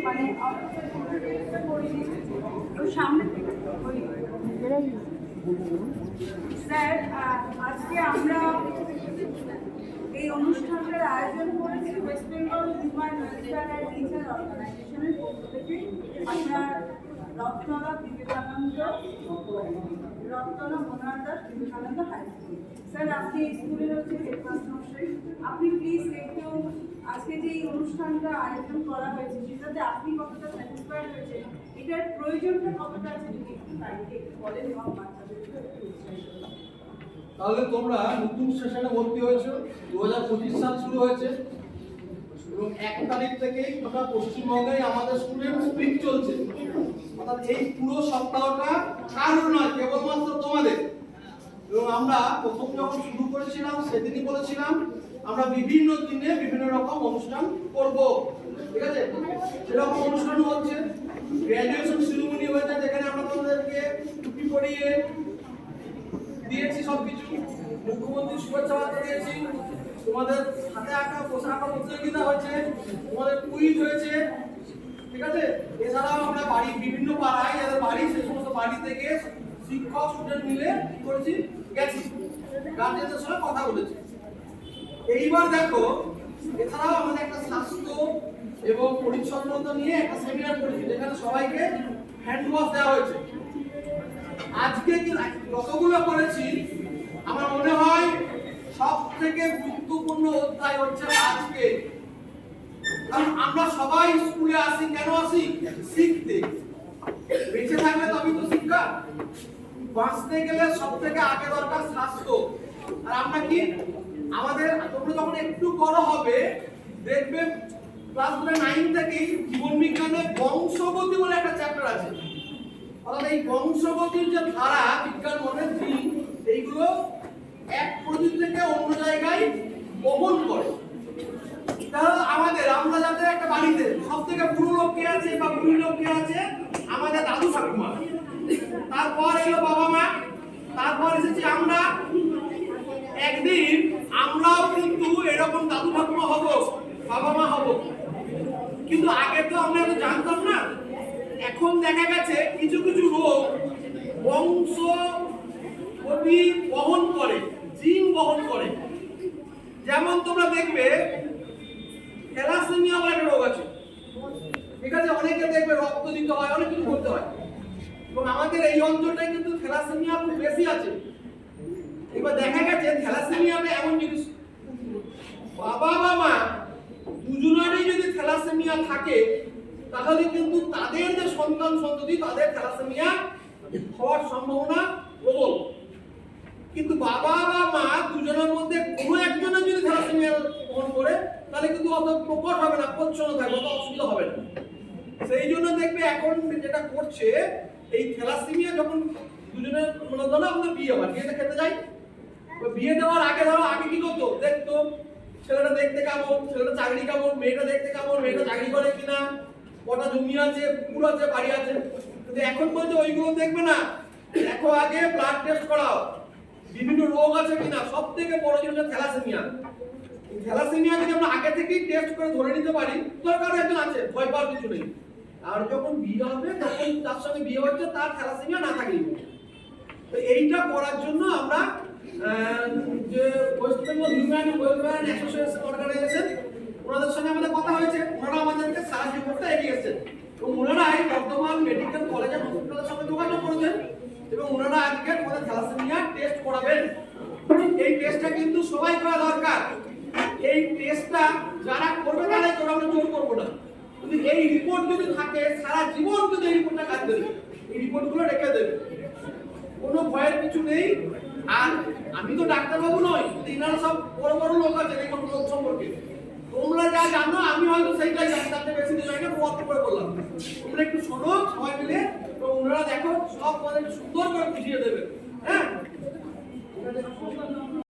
মানে সামনে থেকে স্যার, আজকে আমরা এই অনুষ্ঠানটার আয়োজন করেছি west Bengal human welfare and teacher অর্গানাইজেশনের পক্ষ থেকে। আপনার Rathtala Manohar Das Vivekananda high school. Sir, আপনি এই স্কুলের হচ্ছে হেডমাস্টার। আপনি প্লিজ একটু আজকে যে এই অনুষ্ঠানটা আয়োজন করা হয়েছে সেটাতে আপনি কতটা স্যাটিসফাইড হয়েছে, এটার প্রয়োজনটা কতটা আছে যদি একটু তারিখে বলেন এবং বাচ্চাদের। তাহলে তোমরা নতুন সেশনে ভর্তি হয়েছো, 2025 সাল শুরু হয়েছে এবং 1 তারিখ থেকেই গোটা পশ্চিমবঙ্গে আমাদের স্টুডেন্ট উইক চলছে। অর্থাৎ এই পুরো সপ্তাহটা কারোর নয়, কেবলমাত্র তোমাদের। এবং আমরা প্রথম যখন শুরু করেছিলাম সেদিনই বলেছিলাম আমরা বিভিন্ন দিনে বিভিন্ন রকম অনুষ্ঠান করব, ঠিক আছে? সেরকম অনুষ্ঠানও হচ্ছে। গ্র্যাজুয়েশন সেরিমনি হয়েছে, যেখানে আমরা তোমাদেরকে টুপি পরিয়ে দিয়েছি সবকিছু, মুখ্যমন্ত্রী শুভেচ্ছা বার্তা দিয়েছি, তোমাদের হাতে আঁকা পোশাক আঁকা প্রতিযোগিতা হয়েছে, তোমাদের কুইজ হয়েছে, ঠিক আছে? এছাড়াও আমরা বাড়ি বিভিন্ন পাড়ায় যাদের বাড়ি সেই সমস্ত বাড়ি থেকে শিক্ষক স্টুডেন্ট মিলে কি করেছি, গেছি, গার্জেনদের সঙ্গে কথা বলেছি। এইবার দেখো, এছাড়াও আমাদের একটা স্বাস্থ্য এবং পরিচ্ছন্নতা নিয়ে একটা সেমিনার করেছি, যেখানে সবাইকে হ্যান্ড ওয়াশ দেওয়া হয়েছে। আজকে যতগুলো করেছি আমার মনে হয় সব থেকে গুরুত্বপূর্ণ অধ্যায় হচ্ছে আজকে। কারণ আমরা সবাই স্কুলে আসি, কেন আসি? শিখতে। বেঁচে থাকলে তবেই তো শিক্ষা। বাঁচতে গেলে সব থেকে আগে দরকার স্বাস্থ্য। আর আমরা কি আমাদের, তোমরা যখন একটু বড় হবে দেখবে ক্লাস 9 থেকেই জীবন বিজ্ঞানে বংশগতি বলে একটা চ্যাপ্টার আছে। অর্থাৎ এই বংশগতির যে ধারা, বিজ্ঞান মনে জিন, এইগুলো এক প্রজাতি থেকে অন্য জায়গায় বহন করে। তাহলে আমরা যাদের একটা বাড়িতে সব থেকে বুড়ো লোক কে আছে বা বুড়ি লোক কে আছে, আমাদের দাদু ঠাকুমা, তারপর এলো বাবা মা, তারপর এসেছি আমরা। একদিন আমরাও কিন্তু এরকম দাদু ঠাকুমা হব, বাবা মা হব। কিন্তু আগে তো আমরা তো জানতাম না। এখন দেখা গেছে কিছু কিছু রোগ বংশ বহন করে, জিন বহন করে। যেমন তোমরা দেখবে থ্যালাসেমিয়া বলে একটা রোগ আছে, ঠিক আছে? অনেকে দেখবে রক্ত দিতে হয়, অনেক কিছু করতে হয়, এবং আমাদের এই অঞ্চলটায় কিন্তু থ্যালাসেমিয়া খুব বেশি আছে। এবার দেখা গেছে থ্যালাসেমিয়াটা এমন জিনিস, বাবা বা মা দুজনেরই যদি থ্যালাসেমিয়া থাকে তাহলে কিন্তু তাদের যে সন্তান সন্ততি তাদের থ্যালাসেমিয়া হওয়ার সম্ভাবনা প্রবল। কিন্তু বাবা বা মা দুজনের মধ্যে কোনো একজনের যদি থ্যালাসেমিয়া গ্রহণ করে তাহলে কিন্তু অত প্রকট হবে না, প্রচ্ছন্ন থাকবে, অত অসুবিধা হবে না। সেই জন্য দেখবে এখন যেটা করছে, এই থ্যালাসেমিয়া যখন দুজনের মানে ধরো আমাদের বিয়ে হয়, বিয়েতে খেতে যাই, বিয়ে দেওয়ার আগে ধরো আগে কি করতো, দেখতো ছেলেটা দেখতে কেমন, ছেলেটা চাকরি কেমন, মেয়েটা দেখতে কেমন, মেয়েটা চাকরি করে কিনা, কটা জমি আছে, পুকুর আছে, বাড়ি আছে। কিন্তু এখন বলছে ওইগুলো দেখবে না, দেখো আগে ব্লাড টেস্ট করাও, বিভিন্ন রোগ আছে কিনা। সব থেকে বড় জিনিস হচ্ছে থ্যালাসেমিয়া। থ্যালাসেমিয়া যদি আমরা আগে থেকেই টেস্ট করে ধরে নিতে পারি, দরকার একজন আছে, ভয় পাওয়ার কিছু নেই। আর যখন বিয়ে হবে তখন তার সঙ্গে বিয়ে হচ্ছে, তার থ্যালাসেমিয়া না থাকলেই। তো এইটা করার জন্য আমরা যে West Bengal human welfare association organization, ওনাদের সঙ্গে আমাদের কথা হয়েছে। ওনারা আমাদেরকে সাহায্য করতে এগিয়ে এসেছেন এবং ওনারাই বর্ধমান মেডিকেল কলেজ অ্যান্ড হসপিটালের সঙ্গে যোগাযোগ করেছেন এবং ওনারা আজকে আমাদের থ্যালাসেমিয়া টেস্ট করাবেন। এই টেস্টটা কিন্তু সবাই করা দরকার। এই টেস্টটা যারা করবে তারাই করবে, আমরা জোর করবো না। কিন্তু এই রিপোর্ট যদি থাকে, সারা জীবন যদি এই রিপোর্টটা কাজ দেবে, এই রিপোর্টগুলো রেখে দেবে, কোনো ভয়ের কিছু নেই। আর আমি তো ডাক্তারবাবু নই, এনারা সব বড় বড় লোক আছে এই রোগ সম্পর্কে। তোমরা যা জানো আমি হয়তো সেইটাই জানি, তাতে বেশি দিন আগে প্রভাব করে বললাম। তোমরা একটু শোনো সবাই মিলে, তো ওনারা দেখো সব সুন্দর করে বুঝিয়ে দেবে। হ্যাঁ।